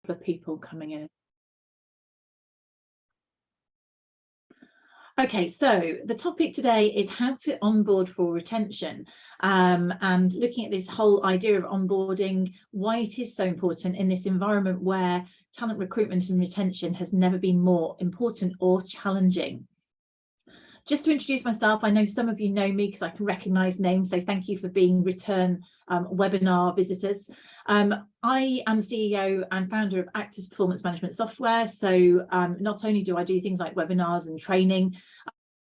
of people coming in. Okay, so the topic today is how to onboard for retention, and looking at this whole idea of onboarding, why it is so important in this environment where talent recruitment and retention has never been more important or challenging. Just to introduce myself, I know some of you know me because I can recognise names, so thank you for being return webinar visitors. I am CEO and founder of Actus performance management software. So not only do I do things like webinars and training,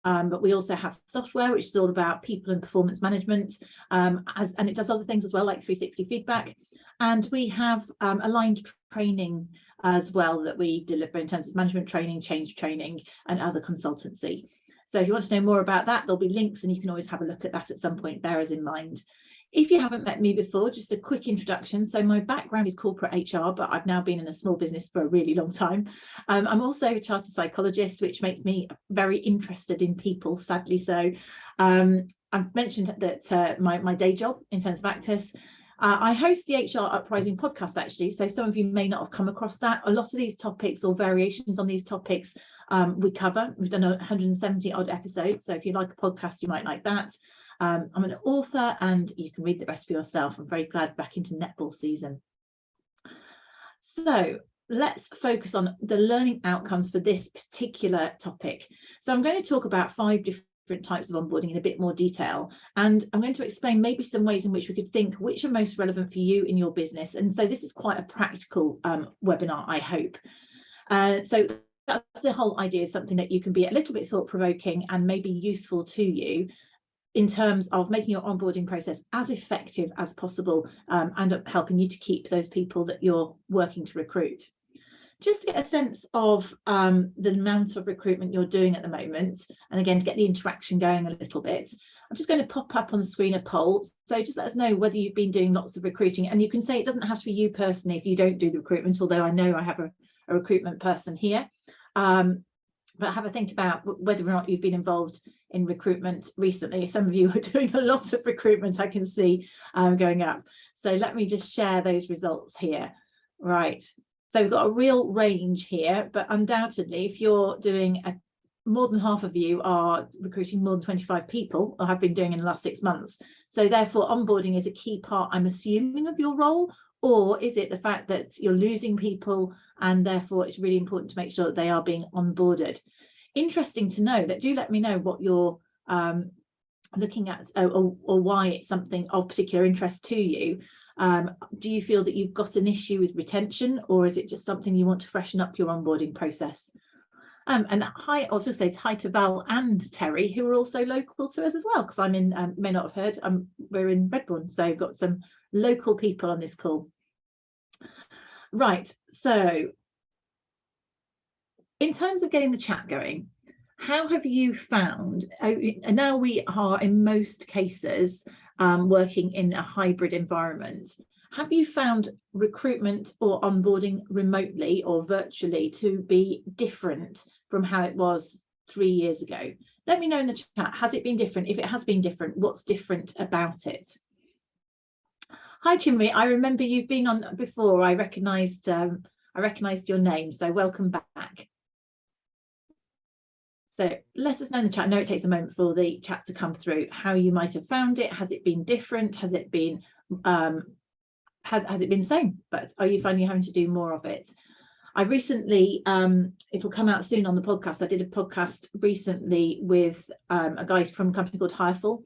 but we also have software which is all about people and performance management, and it does other things as well, like 360 feedback. And we have aligned training as well that we deliver in terms of management training, change training, and other consultancy. So if you want to know more about that, there'll be links and you can always have a look at that at some point, bear us in mind. If you haven't met me before, just a quick introduction. So my background is corporate HR, but I've now been in a small business for a really long time. I'm also a chartered psychologist, which makes me very interested in people, sadly so. I've mentioned that my day job in terms of Actus, I host the HR Uprising podcast, actually. So some of you may not have come across that. A lot of these topics or variations on these topics we cover. We've done 170 odd episodes. So if you like a podcast, you might like that. I'm an author and you can read the rest for yourself. I'm very glad back into netball season. So let's focus on the learning outcomes for this particular topic. So I'm going to talk about 5 different types of onboarding in a bit more detail, and I'm going to explain maybe some ways in which we could think which are most relevant for you in your business. And so this is quite a practical webinar, I hope. So that's the whole idea, is something that you can be a little bit thought-provoking and maybe useful to you in terms of making your onboarding process as effective as possible, and helping you to keep those people that you're working to recruit. Just to get a sense of the amount of recruitment you're doing at the moment, and again to get the interaction going a little bit, I'm just going to pop up on the screen a poll. So just let us know whether you've been doing lots of recruiting, and you can say it doesn't have to be you personally if you don't do the recruitment, although I know I have a recruitment person here. But have a think about whether or not you've been involved in recruitment recently. Some of you are doing a lot of recruitment, I can see going up. So let me just share those results here. Right. So we've got a real range here, but undoubtedly, if you're doing more than half of you are recruiting more than 25 people, or have been doing in the last 6 months. So therefore, onboarding is a key part, I'm assuming, of your role. Or is it the fact that you're losing people and therefore it's really important to make sure that they are being onboarded? Interesting to know that. Do let me know what you're looking at, or why it's something of particular interest to you. Do you feel that you've got an issue with retention, or is it just something you want to freshen up your onboarding process? And hi, I'll just say hi to Val and Terry, who are also local to us as well, because I'm in, may not have heard, we're in Redbourne, so I've got some local people on this call. Right, so in terms of getting the chat going, how have you found, and now we are in most cases working in a hybrid environment, have you found recruitment or onboarding remotely or virtually to be different from how it was 3 years ago? Let me know in the chat, has it been different? If it has been different, what's different about it? Hi Chinwe, I remember you've been on before. I recognised your name, so welcome back. So let us know in the chat. I know it takes a moment for the chat to come through, how you might have found it. Has it been different? Has it been has it been the same? But are you finding you're having to do more of it? I recently, it will come out soon on the podcast. I did a podcast recently with a guy from a company called Hireful,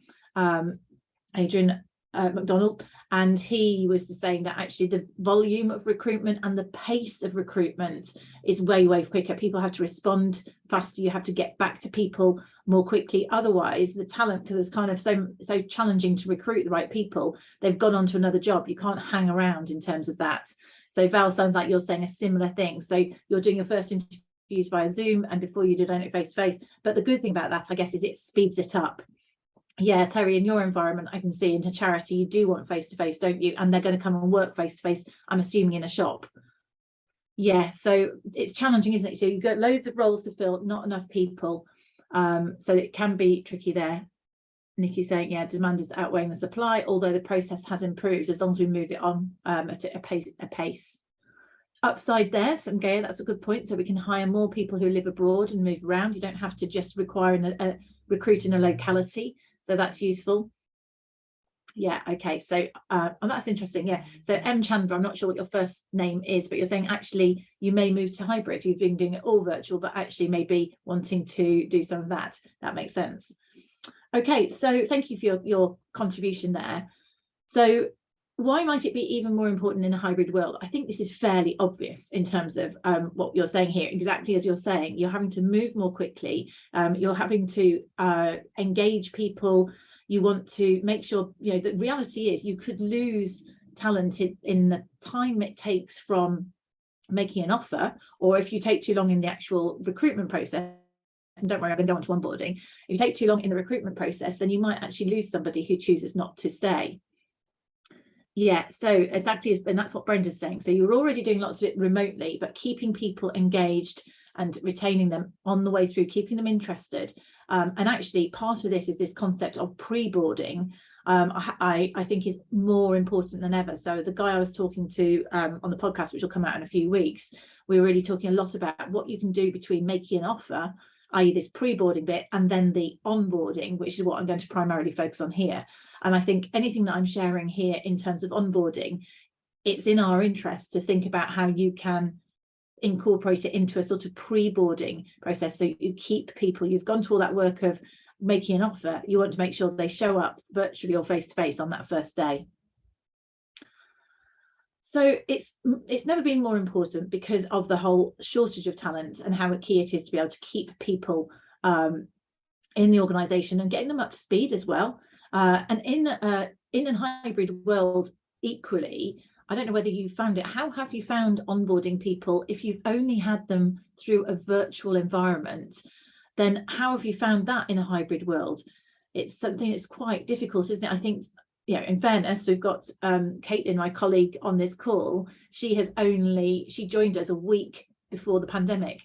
Adrian McDonald, and he was saying that actually the volume of recruitment and the pace of recruitment is way quicker. People have to respond faster. You have to get back to people more quickly. Otherwise, the talent, because it's kind of so challenging to recruit the right people, they've gone on to another job. You can't hang around in terms of that. So Val, sounds like you're saying a similar thing. So you're doing your first interviews via Zoom, and before you did it face to face. But the good thing about that, I guess, is it speeds it up. Yeah, Terry, in your environment, I can see into charity, you do want face-to-face, don't you? And they're going to come and work face-to-face, I'm assuming, in a shop. Yeah, so it's challenging, isn't it? So you've got loads of roles to fill, not enough people. So it can be tricky there. Nikki's saying, yeah, demand is outweighing the supply, although the process has improved as long as we move it on at a pace. upside there, so Gaia, that's a good point. So we can hire more people who live abroad and move around. You don't have to just require a recruit in a locality, so that's useful. Yeah, okay, so that's interesting. Yeah, so M Chandra, I'm not sure what your first name is, but you're saying actually you may move to hybrid. You've been doing it all virtual, but actually maybe wanting to do some of that. That makes sense. Okay, so thank you for your contribution there. So why might it be even more important in a hybrid world? I think this is fairly obvious in terms of what you're saying here. Exactly as you're saying, you're having to move more quickly. You're having to engage people. You want to make sure, you know, the reality is you could lose talent in the time it takes from making an offer, or if you take too long in the actual recruitment process. And don't worry, I'm going to go on to onboarding. If you take too long in the recruitment process, then you might actually lose somebody who chooses not to stay. Yeah, so exactly, and that's what Brenda's saying. So you're already doing lots of it remotely, but keeping people engaged and retaining them on the way through, keeping them interested. And actually part of this is this concept of pre-boarding. I think is more important than ever. So the guy I was talking to on the podcast, which will come out in a few weeks, we were really talking a lot about what you can do between making an offer, i.e. this pre-boarding bit, and then the onboarding, which is what I'm going to primarily focus on here. And I think anything that I'm sharing here in terms of onboarding, it's in our interest to think about how you can incorporate it into a sort of pre-boarding process. So you keep people, you've gone to all that work of making an offer, you want to make sure they show up virtually or face-to-face on that first day. So it's never been more important because of the whole shortage of talent and how key it is to be able to keep people in the organization and getting them up to speed as well. And in a hybrid world equally, I don't know whether you found it, how have you found onboarding people if you've only had them through a virtual environment? Then how have you found that in a hybrid world? It's something that's quite difficult, isn't it? I think, you know, in fairness, we've got Caitlin, my colleague on this call. She joined us a week before the pandemic.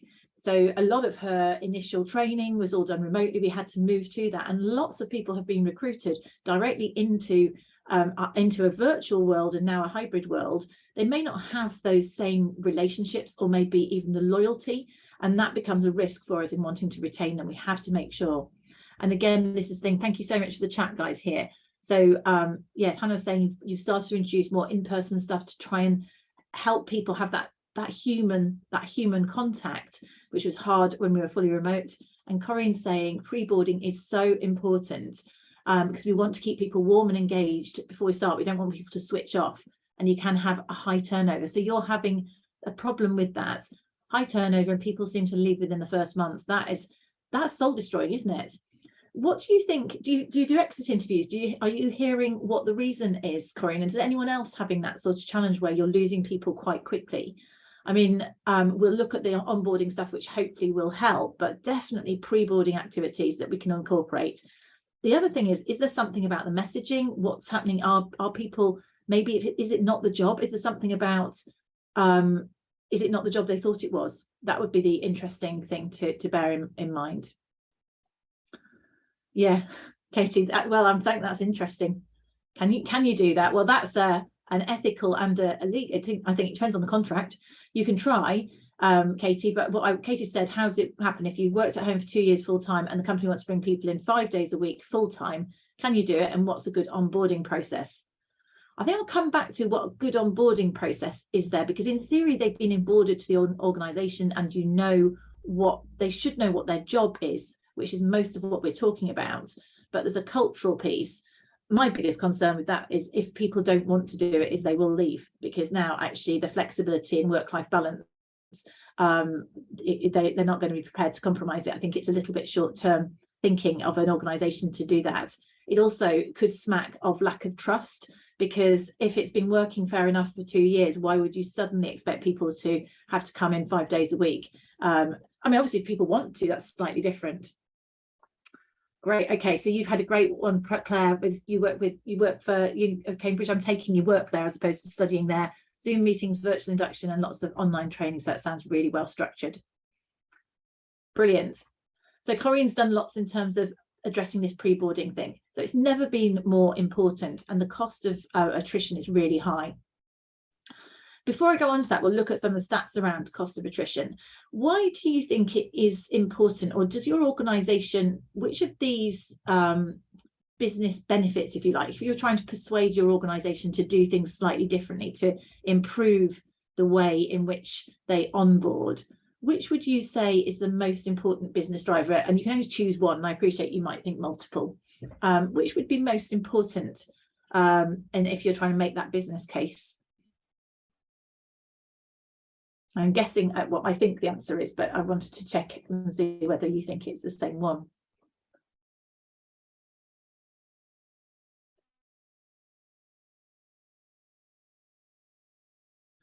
So a lot of her initial training was all done remotely. We had to move to that, and lots of people have been recruited directly into a virtual world and now a hybrid world. They may not have those same relationships or maybe even the loyalty, and that becomes a risk for us in wanting to retain them. We have to make sure. And again, this is the thing. Thank you so much for the chat, guys, here. So yeah, Hannah was saying you've started to introduce more in-person stuff to try and help people have that human contact, which was hard when we were fully remote. And Corinne's saying pre-boarding is so important because we want to keep people warm and engaged before we start. We don't want people to switch off, and you can have a high turnover. So you're having a problem with that high turnover, and people seem to leave within the first month. That's soul destroying, isn't it? What do you think? Do you do exit interviews? Are you hearing what the reason is, Corinne? And is anyone else having that sort of challenge where you're losing people quite quickly? I mean, we'll look at the onboarding stuff, which hopefully will help, but definitely pre-boarding activities that we can incorporate. The other thing is there something about the messaging? What's happening? Are people, maybe, is it not the job? Is there something about, is it not the job they thought it was? That would be the interesting thing to bear in mind. Yeah, Katie, well, I think that's interesting. Can you do that? Well, that's an ethical and a legal. I think it depends on the contract. You can try, Katie, but Katie said, how does it happen if you worked at home for 2 years full time and the company wants to bring people in 5 days a week full time? Can you do it? And what's a good onboarding process? I think I'll come back to what a good onboarding process is there, because in theory they've been onboarded to the organization, and they should know what their job is, which is most of what we're talking about. But there's a cultural piece. My biggest concern with that is if people don't want to do it, is they will leave, because now actually the flexibility and work-life balance, they're not going to be prepared to compromise it. I think it's a little bit short-term thinking of an organization to do that. It also could smack of lack of trust, because if it's been working fair enough for 2 years, why would you suddenly expect people to have to come in 5 days a week? I mean, obviously if people want to, that's slightly different. Great. Okay, so you've had a great one, Claire. With you work for Cambridge. I'm taking you work there as opposed to studying there. Zoom meetings, virtual induction, and lots of online training. So that sounds really well structured. Brilliant. So Corinne's done lots in terms of addressing this pre-boarding thing. So it's never been more important, and the cost of attrition is really high. before I go on to that, we'll look at some of the stats around cost of attrition. Why do you think it is important, or does your organisation, which of these business benefits, if you like, if you're trying to persuade your organisation to do things slightly differently, to improve the way in which they onboard, which would you say is the most important business driver? And you can only choose one, and I appreciate you might think multiple. Which would be most important, and if you're trying to make that business case? I'm guessing at what I think the answer is, but I wanted to check and see whether you think it's the same one.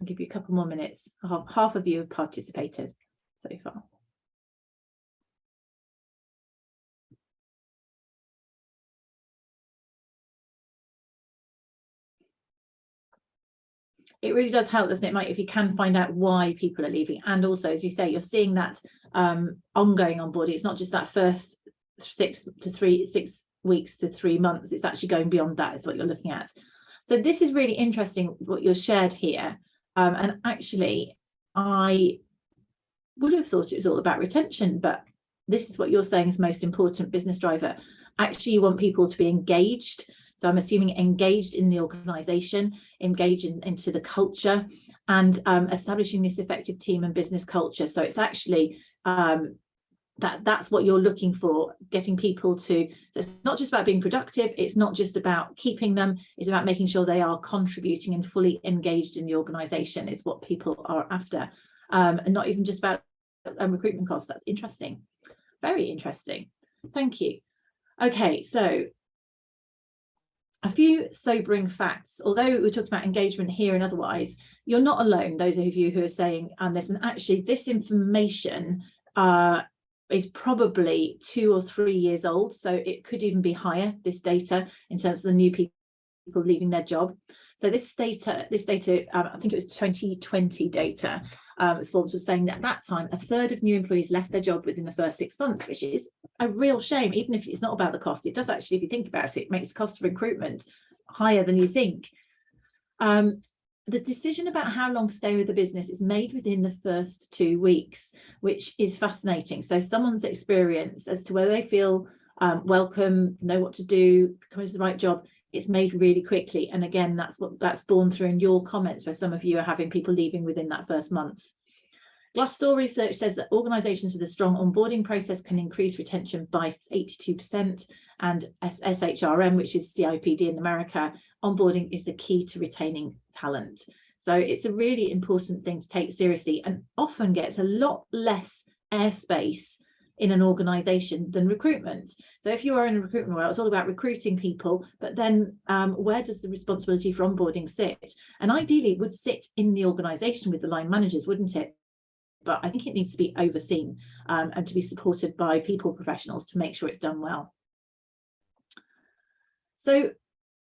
I'll give you a couple more minutes. Half of you have participated so far. It really does help, doesn't it, Mike, if you can find out why people are leaving. And also, as you say, you're seeing that ongoing onboarding. It's not just that first 6 weeks to 3 months. It's actually going beyond that, is what you're looking at. So this is really interesting, what you've shared here. And actually, I would have thought it was all about retention, but this is what you're saying is most important business driver. Actually, you want people to be engaged. So I'm assuming engaged in the organisation, engaged into the culture, and establishing this effective team and business culture. So it's actually that's what you're looking for, getting people to. So it's not just about being productive. It's not just about keeping them. It's about making sure they are contributing and fully engaged in the organisation is what people are after, and not even just about recruitment costs. That's interesting, very interesting. Thank you. Okay, so a few sobering facts. Although we're talking about engagement here and otherwise, you're not alone, those of you who are saying this, and actually this information is probably 2 or 3 years old, so it could even be higher, this data, in terms of the new people leaving their job. So this data, I think it was 2020 data, Forbes was saying that at that time, 1/3 of new employees left their job within the first 6 months, which is a real shame. Even if it's not about the cost, it does actually, if you think about it, makes the cost of recruitment higher than you think. The decision about how long to stay with the business is made within the first 2 weeks, which is fascinating. So someone's experience as to whether they feel welcome, know what to do, come into the right job, it's made really quickly. And again, that's borne through in your comments, where some of you are having people leaving within that first month. Glassdoor research says that organisations with a strong onboarding process can increase retention by 82%, and SHRM, which is CIPD in America, onboarding is the key to retaining talent. So it's a really important thing to take seriously, and often gets a lot less airspace in an organisation than recruitment. So if you are in a recruitment role, it's all about recruiting people, but then where does the responsibility for onboarding sit? And ideally it would sit in the organisation with the line managers, wouldn't it? But I think it needs to be overseen and to be supported by people professionals to make sure it's done well. So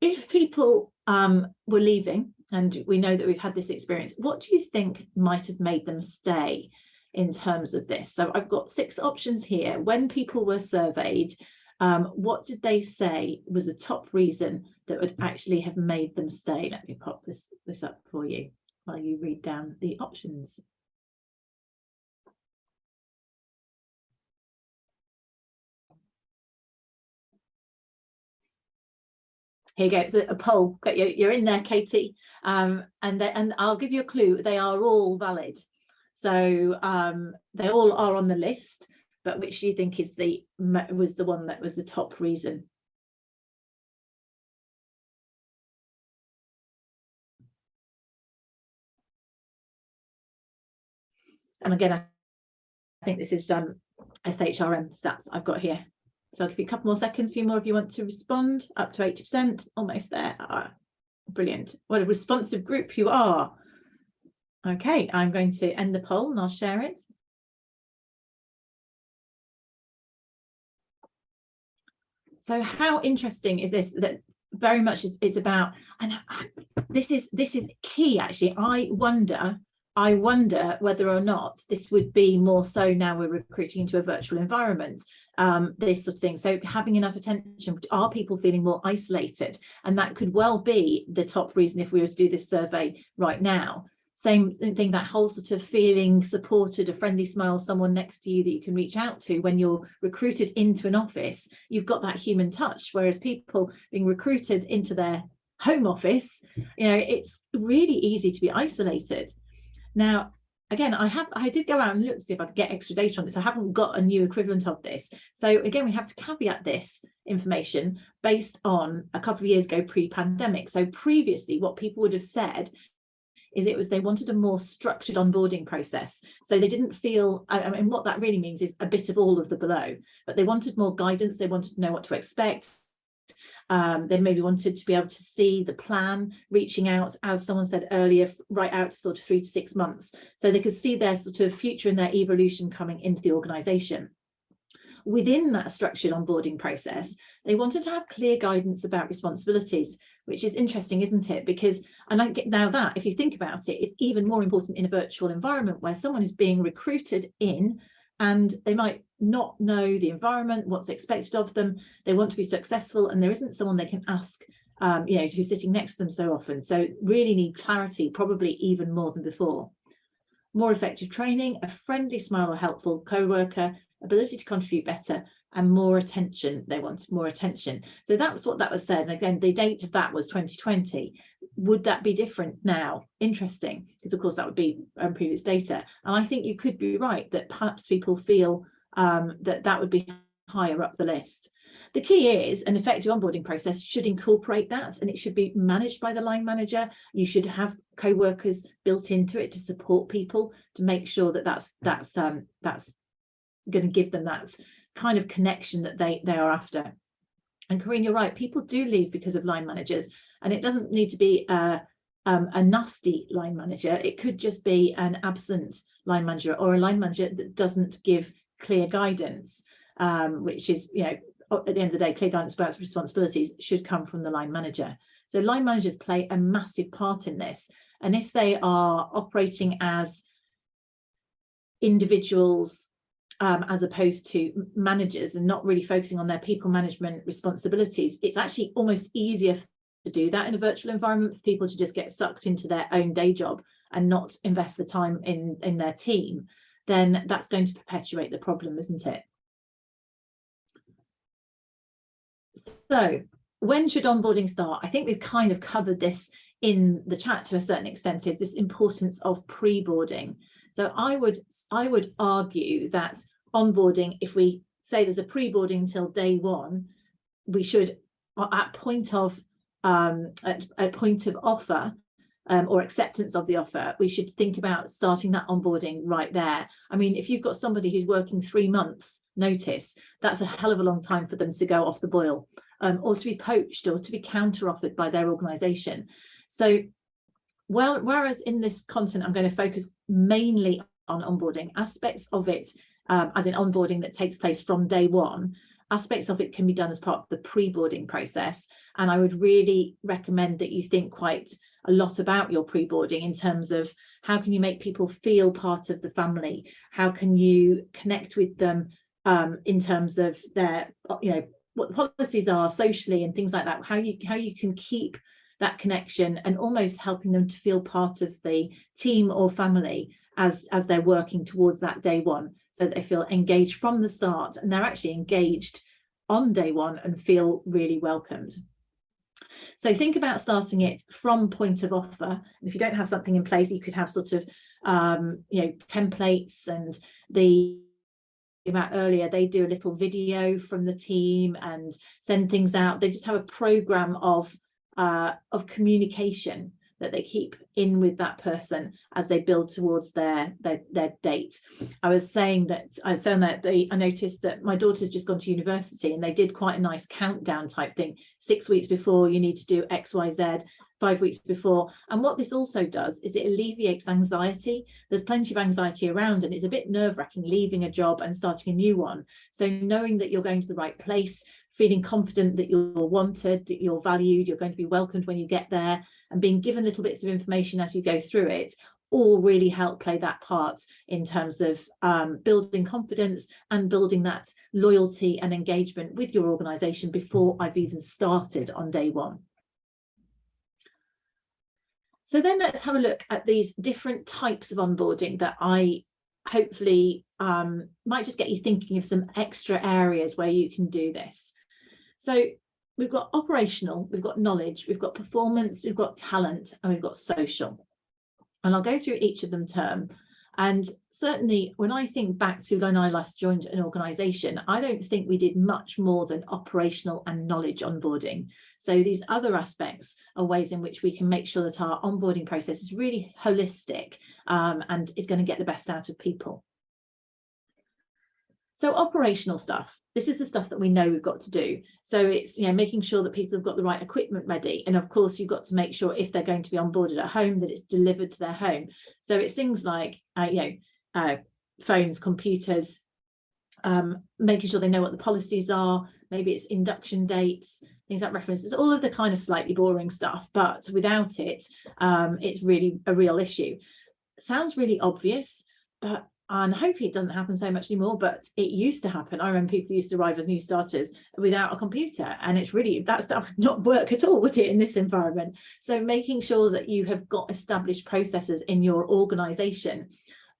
if people were leaving, and we know that we've had this experience, what do you think might have made them stay in terms of this? So I've got 6 options here. When people were surveyed, what did they say was the top reason that would actually have made them stay? Let me pop this up for you while you read down the options. Here you go. It's a poll. You're in there, Katie. And I'll give you a clue. They are all valid. So they all are on the list, but which do you think was the one that was the top reason? And again, I think this is SHRM stats I've got here. So I'll give you a couple more seconds, a few more if you want to respond. Up to 80%, almost there. Brilliant. What a responsive group you are. Okay, I'm going to end the poll and I'll share it. So how interesting is this? That very much is about, and this is key actually. I wonder whether or not this would be more so now we're recruiting into a virtual environment, this sort of thing. So having enough attention, are people feeling more isolated? And that could well be the top reason if we were to do this survey right now. Same thing, that whole sort of feeling supported, a friendly smile, someone next to you that you can reach out to. When you're recruited into an office, you've got that human touch, whereas people being recruited into their home office, it's really easy to be isolated. Now, again, I did go out and look to see if I could get extra data on this. I haven't got a new equivalent of this. So again, we have to caveat this information based on a couple of years ago, pre-pandemic. So previously, what people would have said is they wanted a more structured onboarding process. So they didn't feel, I mean, what that really means is a bit of all of the below, but they wanted more guidance. They wanted to know what to expect. They maybe wanted to be able to see the plan reaching out, as someone said earlier, right out to sort of 3 to 6 months, so they could see their sort of future and their evolution coming into the organisation. Within that structured onboarding process, they wanted to have clear guidance about responsibilities, which is interesting, isn't it? Because, now that, if you think about it, it's even more important in a virtual environment where someone is being recruited in and they might not know the environment, what's expected of them. They want to be successful, and there isn't someone they can ask, who's sitting next to them so often. So really need clarity, probably even more than before. More effective training, a friendly smile or helpful co-worker, ability to contribute better, and more attention. They wanted more attention. So that's what that was said. And again, the date of that was 2020. Would that be different now? Interesting, because of course that would be previous data. And I think you could be right that perhaps people feel that would be higher up the list. The key is an effective onboarding process should incorporate that, and it should be managed by the line manager. You should have co-workers built into it to support people, to make sure that that's going to give them that kind of connection that they are after. And Corinne, you're right, people do leave because of line managers, and it doesn't need to be a nasty line manager. It could just be an absent line manager, or a line manager that doesn't give clear guidance, which is, at the end of the day, clear guidance about responsibilities should come from the line manager. So line managers play a massive part in this, and if they are operating as individuals as opposed to managers, and not really focusing on their people management responsibilities, it's actually almost easier to do that in a virtual environment, for people to just get sucked into their own day job and not invest the time in their team. Then that's going to perpetuate the problem, isn't it? So when should onboarding start? I think we've kind of covered this in the chat to a certain extent, is this importance of pre-boarding. So I would argue that onboarding, if we say there's a pre-boarding until day one, we should, at point of offer or acceptance of the offer, we should think about starting that onboarding right there. I mean, if you've got somebody who's working 3 months notice, that's a hell of a long time for them to go off the boil, or to be poached, or to be counter offered by their organisation. So whereas in this content I'm going to focus mainly on onboarding, aspects of it, as in onboarding that takes place from day one, aspects of it can be done as part of the pre-boarding process. And I would really recommend that you think quite a lot about your pre-boarding in terms of how can you make people feel part of the family, how can you connect with them in terms of their, what the policies are socially and things like that, how you can keep that connection, and almost helping them to feel part of the team or family as they're working towards that day one, so that they feel engaged from the start, and they're actually engaged on day one and feel really welcomed. So think about starting it from point of offer. And if you don't have something in place, you could have sort of templates, and about earlier, they do a little video from the team and send things out. They just have a program of communication that they keep in with that person as they build towards their date. I was saying that I found that I noticed that my daughter's just gone to university, and they did quite a nice countdown type thing. 6 weeks before, you need to do X, Y, Z. 5 weeks before. And what this also does is it alleviates anxiety. There's plenty of anxiety around, and it's a bit nerve-wracking leaving a job and starting a new one. So knowing that you're going to the right place, feeling confident that you're wanted, that you're valued, you're going to be welcomed when you get there, and being given little bits of information as you go through it, all really help play that part in terms of building confidence and building that loyalty and engagement with your organisation before I've even started on day one. So then let's have a look at these different types of onboarding that I hopefully might just get you thinking of some extra areas where you can do this. So we've got operational, we've got knowledge, we've got performance, we've got talent, and we've got social. And I'll go through each of them term. And certainly when I think back to when I last joined an organisation, I don't think we did much more than operational and knowledge onboarding. So these other aspects are ways in which we can make sure that our onboarding process is really holistic and is going to get the best out of people. So operational stuff, this is the stuff that we know we've got to do. So it's, making sure that people have got the right equipment ready. And of course, you've got to make sure if they're going to be onboarded at home, that it's delivered to their home. So it's things like, phones, computers, making sure they know what the policies are. Maybe it's induction dates, things like references, all of the kind of slightly boring stuff. But without it, it's really a real issue. It sounds really obvious, and hopefully it doesn't happen so much anymore, but it used to happen. I remember people used to arrive as new starters without a computer, and it's really, that would not work at all, would it, in this environment? So making sure that you have got established processes in your organisation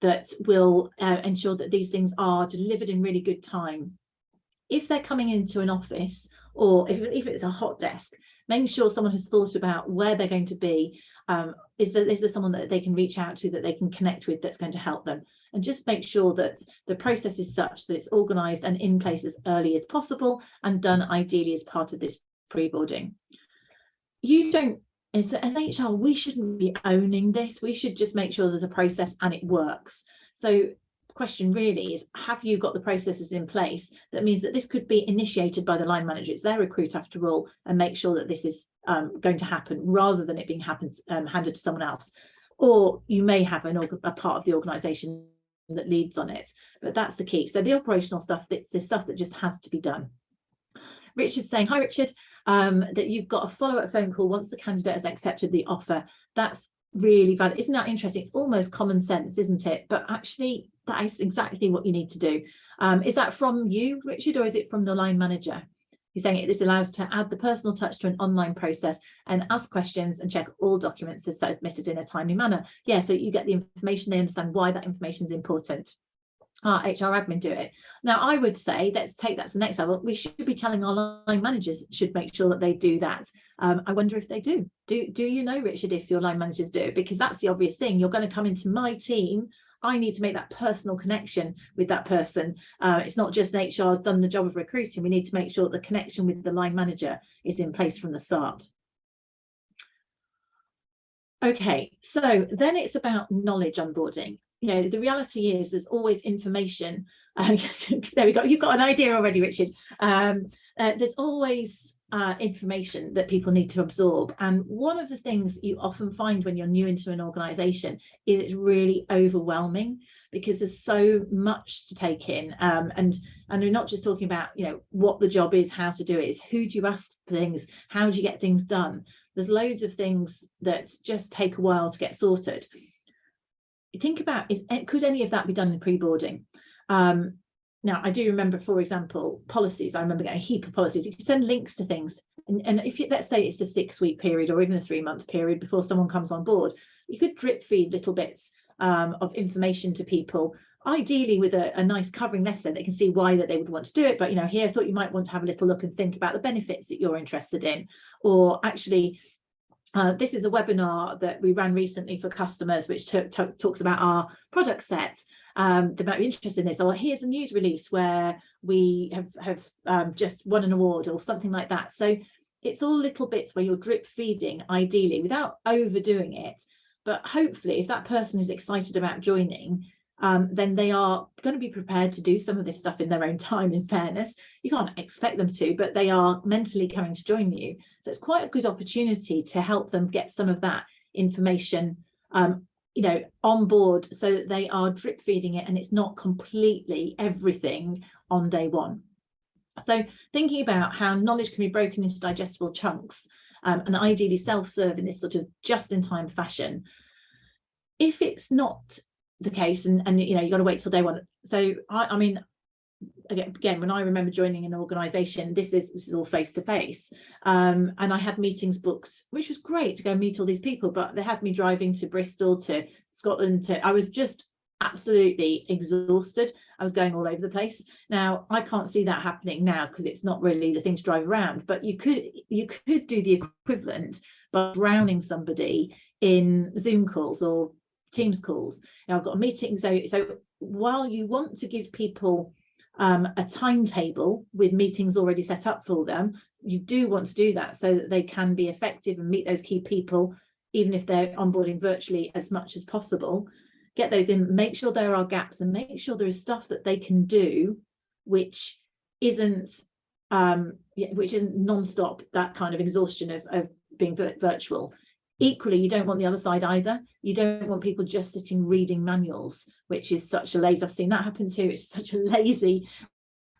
that will ensure that these things are delivered in really good time. If they're coming into an office, or if it's a hot desk, making sure someone has thought about where they're going to be. Is there someone that they can reach out to, that they can connect with, that's going to help them? And just make sure that the process is such that it's organised and in place as early as possible, and done ideally as part of this pre-boarding. As HR, we shouldn't be owning this. We should just make sure there's a process and it works. So the question really is, have you got the processes in place? That means that this could be initiated by the line manager. It's their recruit after all, and make sure that this is going to happen, rather than it being handed to someone else. Or you may have a part of the organisation that leads on it, but that's the key. So the operational stuff, it's the stuff that just has to be done. Richard's saying, hi Richard, that you've got a follow-up phone call once the candidate has accepted the offer. That's really valid. Isn't that interesting? It's almost common sense, isn't it? But actually that is exactly what you need to do. Is that from you, Richard, or is it from the line manager? He's saying this allows to add the personal touch to an online process and ask questions and check all documents are submitted in a timely manner. Yeah, so you get the information, they understand why that information is important. HR admin do it. Now, I would say, let's take that to the next level. We should be telling our line managers should make sure that they do that. I wonder if they do. Do you know, Richard, if your line managers do it? Because that's the obvious thing. You're going to come into my team. I need to make that personal connection with that person. It's not just HR has done the job of recruiting. We need to make sure that the connection with the line manager is in place from the start. Okay, so then it's about knowledge onboarding. The reality is there's always information. There we go. You've got an idea already, Richard. There's always information that people need to absorb. And one of the things that you often find when you're new into an organisation is it's really overwhelming, because there's so much to take in. And we're not just talking about, what the job is, how to do it. It's who do you ask things? How do you get things done? There's loads of things that just take a while to get sorted. Think about, could any of that be done in pre-boarding? Now, I do remember, for example, policies. I remember getting a heap of policies. You could send links to things. And if let's say it's a 6-week period or even a 3-month period before someone comes on board, you could drip feed little bits of information to people, ideally with a nice covering letter so they can see why that they would want to do it. But, here I thought you might want to have a little look and think about the benefits that you're interested in. Or actually, this is a webinar that we ran recently for customers, which talks about our product set. They might be interested in this, or here's a news release where we have just won an award or something like that. So it's all little bits where you're drip feeding, ideally, without overdoing it. But hopefully, if that person is excited about joining, then they are going to be prepared to do some of this stuff in their own time, in fairness. You can't expect them to, but they are mentally coming to join you. So it's quite a good opportunity to help them get some of that information on board, so that they are drip feeding it and it's not completely everything on day one. So thinking about how knowledge can be broken into digestible chunks and ideally self-serve in this sort of just-in-time fashion. If it's not the case, and you've got to wait till day one. So I mean, again, when I remember joining an organisation, this is all face to face, and I had meetings booked, which was great to go meet all these people, but they had me driving to Bristol, to Scotland, I was just absolutely exhausted. I was going all over the place. Now I can't see that happening now because it's not really the thing to drive around, but you could do the equivalent by drowning somebody in Zoom calls or Teams calls. Now I've got a meeting, so while you want to give people a timetable with meetings already set up for them, you do want to do that so that they can be effective and meet those key people, even if they're onboarding virtually, as much as possible. Get those in, make sure there are gaps, and make sure there is stuff that they can do which isn't non-stop, that kind of exhaustion of being virtual. Equally, you don't want the other side either. You don't want people just sitting reading manuals, which is such a lazy, I've seen that happen too, it's such a lazy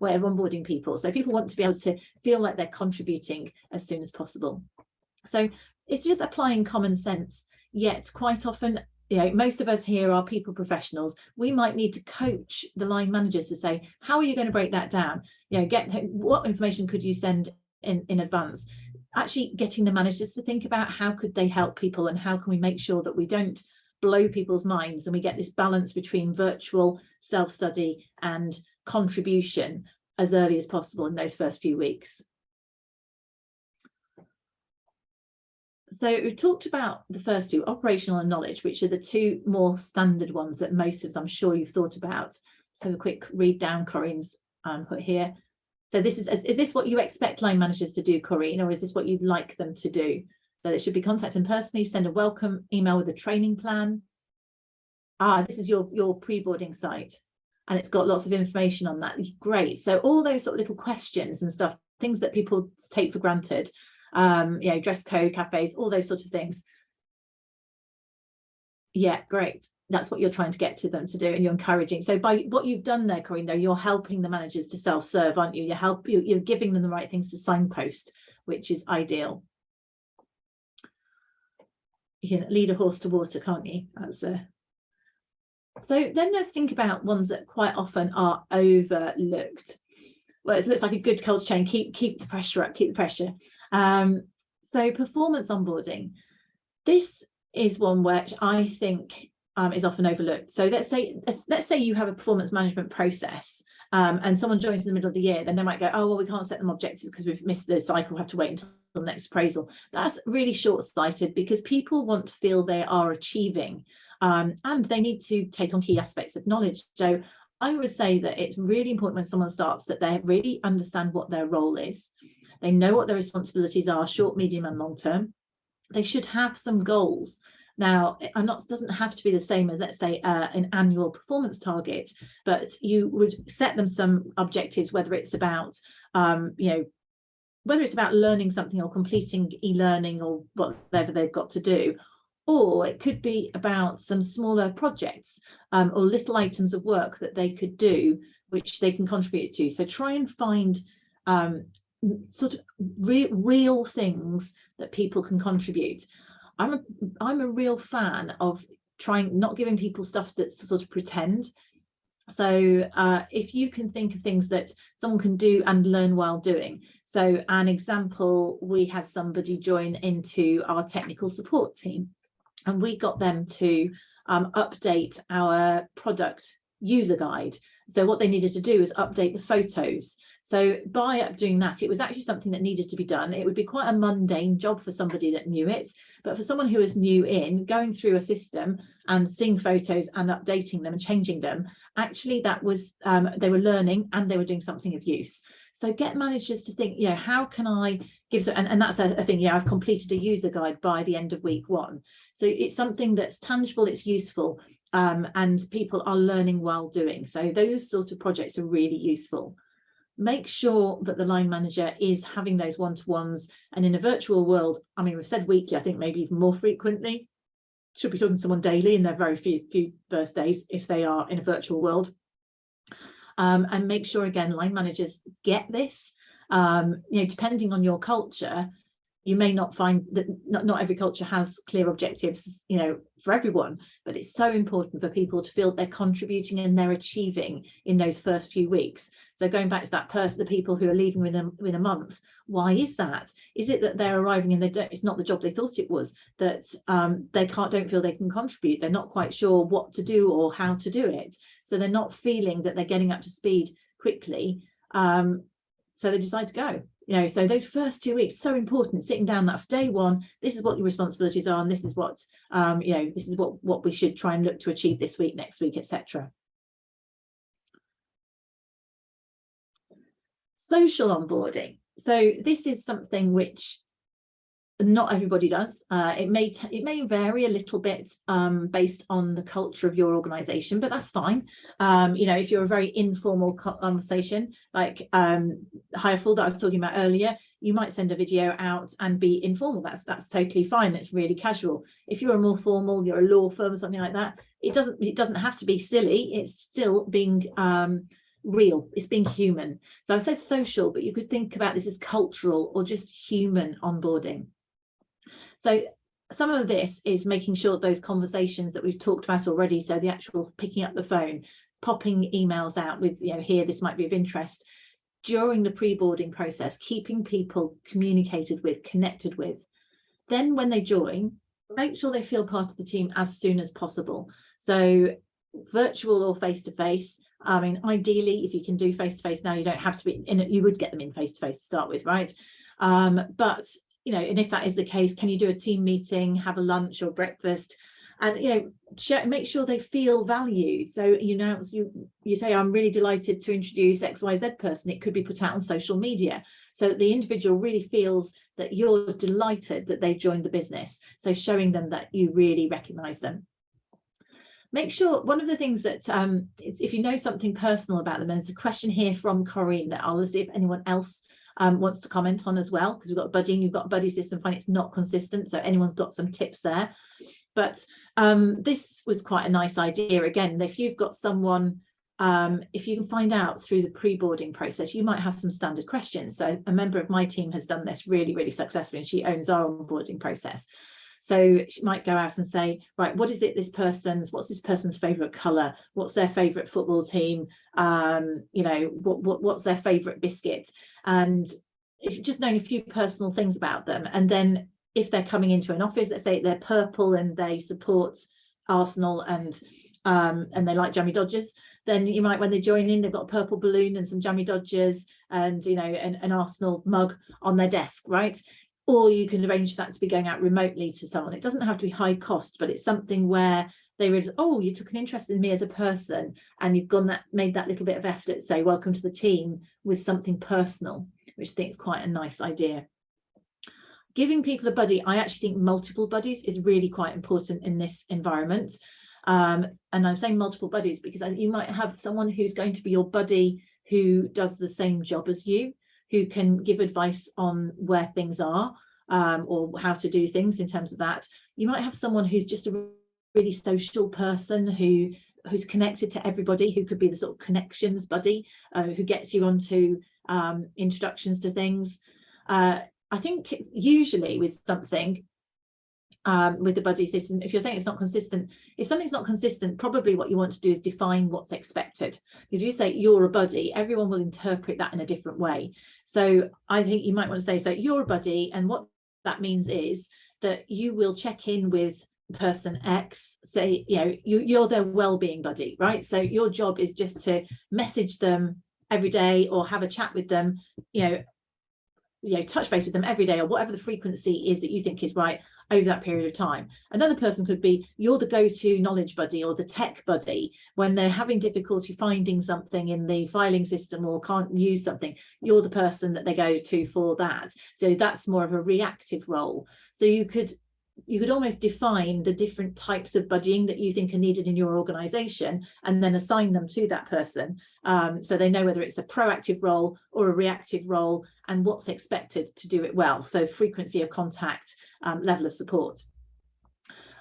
way of onboarding people. So people want to be able to feel like they're contributing as soon as possible. So it's just applying common sense, yet quite often, most of us here are people professionals. We might need to coach the line managers to say, how are you going to break that down? What information could you send in advance? Actually getting the managers to think about how could they help people, and how can we make sure that we don't blow people's minds and we get this balance between virtual self-study and contribution as early as possible in those first few weeks. So we've talked about the first two, operational and knowledge, which are the two more standard ones that most of us, I'm sure, you've thought about. So a quick read down Corinne's put here. So this is this what you expect line managers to do, Corinne, or is this what you'd like them to do? So they should be contacting personally, send a welcome email with a training plan. This is your pre-boarding site, and it's got lots of information on that. Great. So all those sort of little questions and stuff, things that people take for granted, dress code, cafes, all those sorts of things. Yeah, great. That's what you're trying to get to them to do, and you're encouraging. So by what you've done there, Corinne, though, you're helping the managers to self-serve, aren't you? You're giving them the right things to signpost, which is ideal. You can lead a horse to water, can't you? That's so then let's think about ones that quite often are overlooked. Well, it looks like a good culture chain. Keep the pressure up, keep the pressure. So performance onboarding. This is one which I think is often overlooked. So let's say you have a performance management process, and someone joins in the middle of the year, then they might go, oh, well, we can't set them objectives because we've missed the cycle, we have to wait until the next appraisal. That's really short-sighted, because people want to feel they are achieving, and they need to take on key aspects of knowledge. So I would say that it's really important when someone starts that they really understand what their role is. They know what their responsibilities are, short, medium, and long term. They should have some goals. Now, doesn't have to be the same as, let's say, an annual performance target, but you would set them some objectives, whether it's about, whether it's about learning something or completing e-learning or whatever they've got to do, or it could be about some smaller projects or little items of work that they could do, which they can contribute to. So try and find sort of real things that people can contribute. I'm a real fan of not giving people stuff that's sort of pretend. So if you can think of things that someone can do and learn while doing. So an example, we had somebody join into our technical support team, and we got them to update our product user guide. So what they needed to do is update the photos. So by doing that, it was actually something that needed to be done. It would be quite a mundane job for somebody that knew it, but for someone who is new in, going through a system and seeing photos and updating them and changing them, actually that was, they were learning and they were doing something of use. So get managers to think, how can I give, and that's a thing, I've completed a user guide by the end of week 1. So it's something that's tangible, it's useful, and people are learning while doing. So those sort of projects are really useful. Make sure that the line manager is having those one-to-ones, and in a virtual world, I mean, we've said weekly, I think maybe even more frequently, should be talking to someone daily in their very few first days if they are in a virtual world. And make sure, again, line managers get this, depending on your culture, You may not find that not every culture has clear objectives, you know, for everyone, but it's so important for people to feel they're contributing and they're achieving in those first few weeks. So going back to that person, the people who are leaving within a month, why is that? Is it that they're arriving and it's not the job they thought it was, that they don't feel they can contribute, they're not quite sure what to do or how to do it, so they're not feeling that they're getting up to speed quickly, so they decide to go. You know, so those first 2 weeks, so important, sitting down that day one, this is what your responsibilities are, and this is what, you know, this is what we should try and look to achieve this week, next week, etc. Social onboarding. So this is something which not everybody does. It may vary a little bit based on the culture of your organization, but that's fine. You know, if you're a very informal conversation, like Hireful that I was talking about earlier, you might send a video out and be informal. That's totally fine. It's really casual. If you're a more formal, you're a law firm or something like that, it doesn't have to be silly. It's still being real, it's being human. So I said social, but you could think about this as cultural or just human onboarding. So some of this is making sure those conversations that we've talked about already, so the actual picking up the phone, popping emails out with, you know, here, this might be of interest, during the pre-boarding process, keeping people communicated with, connected with. Then when they join, make sure they feel part of the team as soon as possible. So virtual or face-to-face. I mean, ideally, if you can do face-to-face now, you don't have to be in it, you would get them in face-to-face to start with, right? But you know, and if that is the case, can you do a team meeting, have a lunch or breakfast, and you know, make sure they feel valued. So you know, you say, I'm really delighted to introduce XYZ person. It could be put out on social media, so that the individual really feels that you're delighted that they've joined the business. So showing them that you really recognise them. Make sure, one of the things that if you know something personal about them, and there's a question here from Corinne that I'll see if anyone else wants to comment on as well, because we've got buddy and you've got a buddy system, find it's not consistent, so anyone's got some tips there. But this was quite a nice idea. Again, if you've got someone, if you can find out through the pre-boarding process, you might have some standard questions. So a member of my team has done this really, really successfully, and she owns our onboarding process. So she might go out and say, right, what's this person's favorite color? What's their favorite football team? You know, what's their favorite biscuit? And just knowing a few personal things about them. And then if they're coming into an office, let's say they're purple and they support Arsenal and they like Jammy Dodgers, then you might, when they join in, they've got a purple balloon and some Jammy Dodgers and, you know, an Arsenal mug on their desk, right? Or you can arrange for that to be going out remotely to someone. It doesn't have to be high cost, but it's something where they realize, oh, you took an interest in me as a person, and you've made that little bit of effort to say welcome to the team with something personal, which I think is quite a nice idea. Giving people a buddy, I actually think multiple buddies is really quite important in this environment. And I'm saying multiple buddies because you might have someone who's going to be your buddy who does the same job as you, who can give advice on where things are, or how to do things in terms of that. You might have someone who's just a really social person who's connected to everybody, who could be the sort of connections buddy, who gets you onto introductions to things. I think usually with something, with the buddy system, if you're saying it's not consistent, if something's not consistent, probably what you want to do is define what's expected. Because if you say you're a buddy, everyone will interpret that in a different way. So I think you might want to say, so you're a buddy, and what that means is that you will check in with person X, say, you know, you're their well-being buddy, right? So your job is just to message them every day or have a chat with them, you know, touch base with them every day, or whatever the frequency is that you think is right over that period of time. Another person could be, you're the go-to knowledge buddy or the tech buddy when they're having difficulty finding something in the filing system or can't use something. You're the person that they go to for that. So that's more of a reactive role. So you could almost define the different types of buddying that you think are needed in your organization, and then assign them to that person, so they know whether it's a proactive role or a reactive role and what's expected to do it well. So frequency of contact, level of support,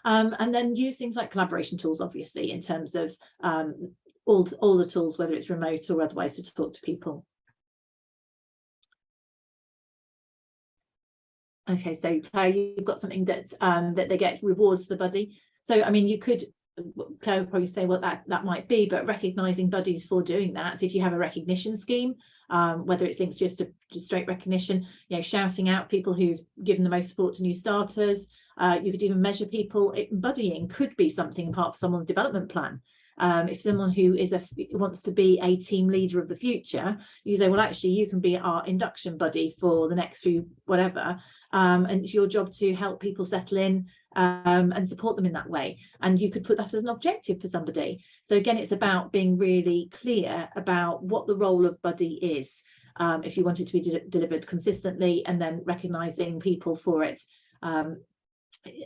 and then use things like collaboration tools, obviously, in terms of all the tools, whether it's remote or otherwise, to talk to people. Okay, so Claire, you've got something that's that they get rewards the buddy. So I mean, you could, Claire would probably say what that might be, but recognizing buddies for doing that. If you have a recognition scheme, whether it's linked just to straight recognition, you know, shouting out people who've given the most support to new starters. You could even measure people. Buddying could be something part of someone's development plan. If someone who wants to be a team leader of the future, you say, well, actually, you can be our induction buddy for the next few whatever, and it's your job to help people settle in and support them in that way. And you could put that as an objective for somebody. So again, it's about being really clear about what the role of buddy is, if you want it to be delivered consistently, and then recognizing people for it.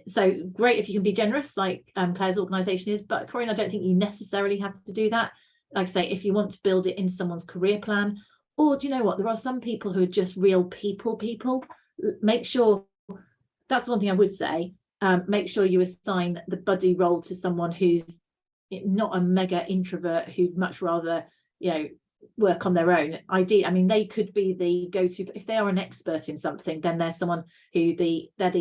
So great if you can be generous, like Claire's organisation is, but Corinne, I don't think you necessarily have to do that. Like I say, if you want to build it into someone's career plan, or do you know what, there are some people who are just real people. Make sure, that's one thing I would say, make sure you assign the buddy role to someone who's not a mega introvert, who'd much rather, you know, work on their own. I mean, they could be the go-to, if they are an expert in something, then there's someone who they're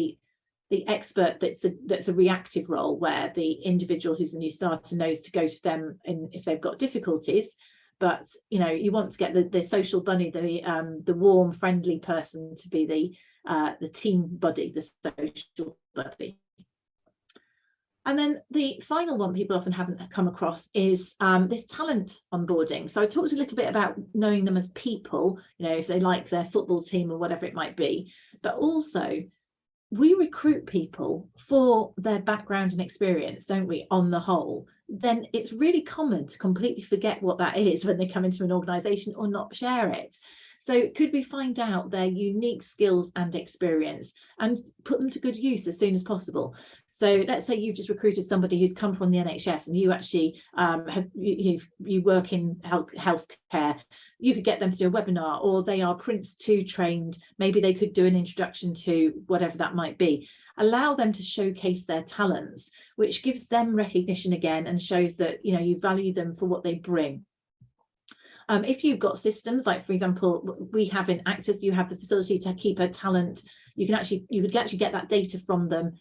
the expert that's a reactive role, where the individual who's a new starter knows to go to them if they've got difficulties. But you know, you want to get the social bunny, the warm, friendly person to be the team buddy, the social buddy. And then the final one people often haven't come across is this talent onboarding. So I talked a little bit about knowing them as people, you know, if they like their football team or whatever it might be, but also we recruit people for their background and experience, don't we, on the whole? Then it's really common to completely forget what that is when they come into an organisation or not share it. So could we find out their unique skills and experience and put them to good use as soon as possible? So let's say you've just recruited somebody who's come from the NHS and you actually you work in healthcare. You could get them to do a webinar, or they are Prince 2 trained. Maybe they could do an introduction to whatever that might be. Allow them to showcase their talents, which gives them recognition again and shows that, you know, you value them for what they bring. If you've got systems, like for example, we have in Actus, you have the facility to keep a talent. You could actually get that data from them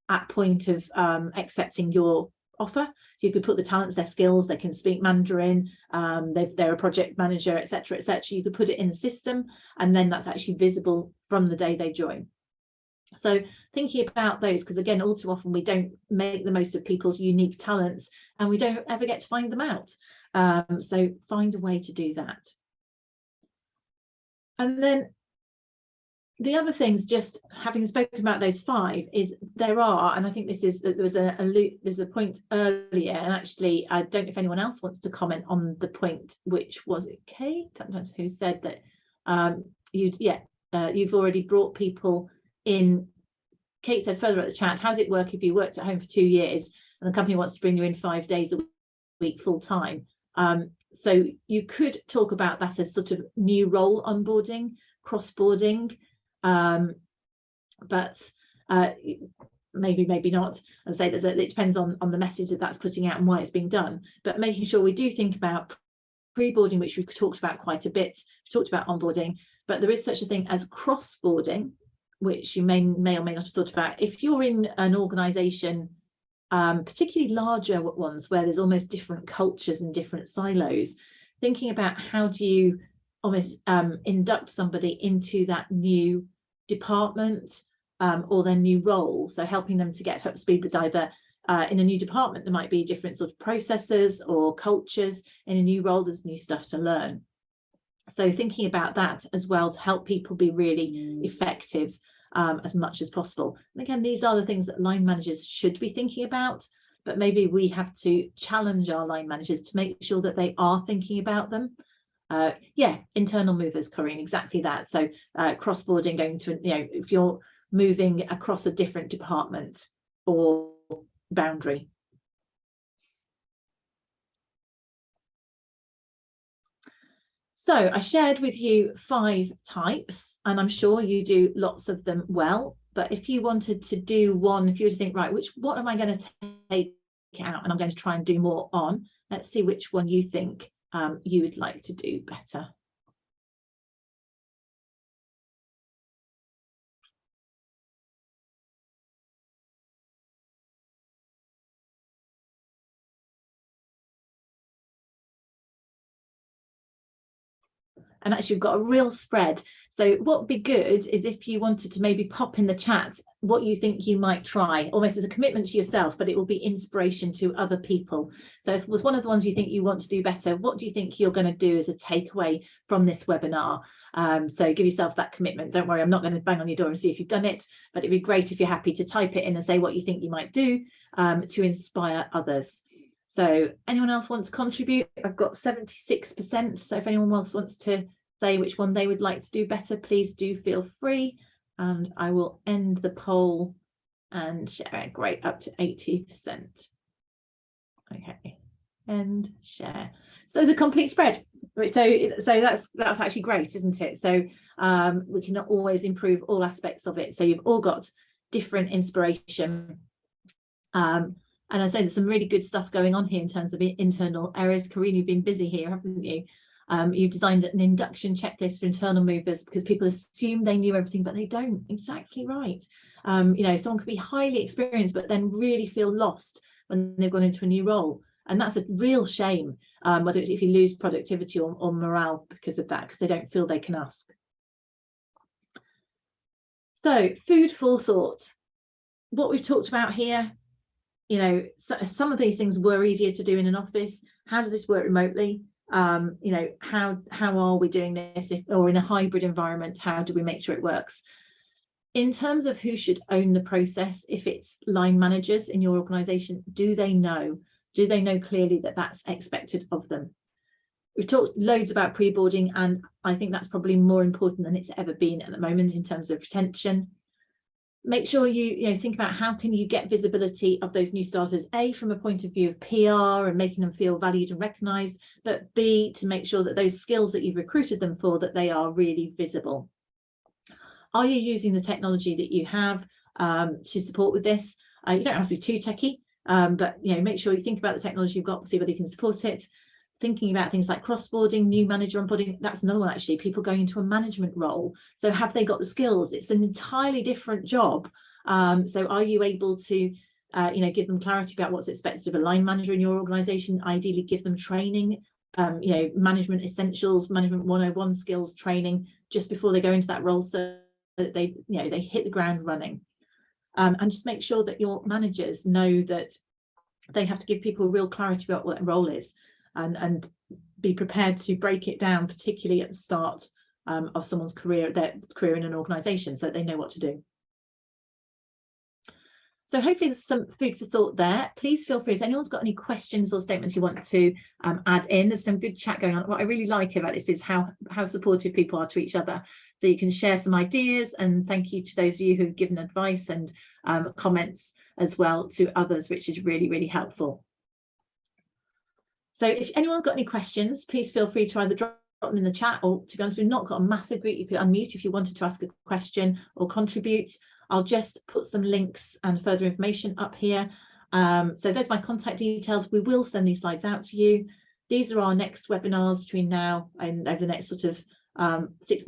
at point of accepting your offer. So you could put the talents, their skills, they can speak Mandarin, they're a project manager, etc., etc. You could put it in the system, and then that's actually visible from the day they join. So thinking about those, because again, all too often we don't make the most of people's unique talents and we don't ever get to find them out. So find a way to do that. And then the other things, just having spoken about those 5, is there are, and I think this is, there's a point earlier, and actually I don't know if anyone else wants to comment on the point, which was it Kate sometimes who said that you've already brought people in. Kate said further at the chat, how does it work if you worked at home for 2 years and the company wants to bring you in 5 days a week full time? So you could talk about that as sort of new role onboarding, cross-boarding, but maybe not. As I say, it depends on the message that's putting out and why it's being done. But making sure we do think about pre-boarding, which we've talked about quite a bit. We talked about onboarding, but there is such a thing as cross-boarding, which you may or may not have thought about. If you're in an organisation, particularly larger ones where there's almost different cultures and different silos, thinking about how do you almost induct somebody into that new department or their new role. So helping them to get up to speed with either in a new department, there might be different sort of processes or cultures. In a new role, there's new stuff to learn. So thinking about that as well to help people be really effective as much as possible. And again, these are the things that line managers should be thinking about, but maybe we have to challenge our line managers to make sure that they are thinking about them. Internal movers, Corinne, exactly that. So cross-boarding, going to, you know, if you're moving across a different department or boundary. So I shared with you 5 types, and I'm sure you do lots of them well. But if you wanted to do one, if you were to think, right, what am I going to take out and I'm going to try and do more on, let's see which one you think you would like to do better. And actually we've got a real spread. So what would be good is if you wanted to maybe pop in the chat what you think you might try, almost as a commitment to yourself, but it will be inspiration to other people. So if it was one of the ones you think you want to do better, what do you think you're going to do as a takeaway from this webinar? So give yourself that commitment. Don't worry, I'm not going to bang on your door and see if you've done it, but it'd be great if you're happy to type it in and say what you think you might do to inspire others. So anyone else want to contribute? I've got 76%. So if anyone else wants to say which one they would like to do better, please do feel free. And I will end the poll and share. Great, up to 80%. Okay, and share. So there's a complete spread. So that's actually great, isn't it? So we can always improve all aspects of it. So you've all got different inspiration. And I say there's some really good stuff going on here in terms of internal areas. Carney, you've been busy here, haven't you? You've designed an induction checklist for internal movers because people assume they knew everything, but they don't. Exactly right. You know, someone could be highly experienced, but then really feel lost when they've gone into a new role. And that's a real shame, whether it's if you lose productivity or morale because of that, because they don't feel they can ask. So food for thought. What we've talked about here, you know, some of these things were easier to do in an office. How does this work remotely? You know, how are we doing this, or in a hybrid environment, how do we make sure it works? In terms of who should own the process, if it's line managers in your organization, do they know clearly that that's expected of them? We've talked loads about pre-boarding, and I think that's probably more important than it's ever been at the moment in terms of retention. Make sure you think about how can you get visibility of those new starters, A, from a point of view of PR and making them feel valued and recognized, but B, to make sure that those skills that you've recruited them for, that they are really visible. Are you using the technology that you have to support with this? You don't have to be too techie, but make sure you think about the technology you've got, see whether you can support it. Thinking about things like cross-boarding, new manager onboarding, that's another one actually, people going into a management role. So have they got the skills? It's an entirely different job. So are you able to give them clarity about what's expected of a line manager in your organization? Ideally give them training, management essentials, management 101 skills training just before they go into that role, so that they hit the ground running. And just make sure that your managers know that they have to give people real clarity about what that role is. And be prepared to break it down, particularly at the start of someone's career, their career in an organisation, so they know what to do. So hopefully there's some food for thought there. Please feel free, if anyone's got any questions or statements you want to add in, there's some good chat going on. What I really like about this is how supportive people are to each other. So you can share some ideas, and thank you to those of you who've given advice and comments as well to others, which is really, really helpful. So if anyone's got any questions, please feel free to either drop them in the chat, or to be honest, we've not got a massive group. You could unmute if you wanted to ask a question or contribute. I'll just put some links and further information up here. So there's my contact details. We will send these slides out to you. These are our next webinars between now and over the next sort of 6 months.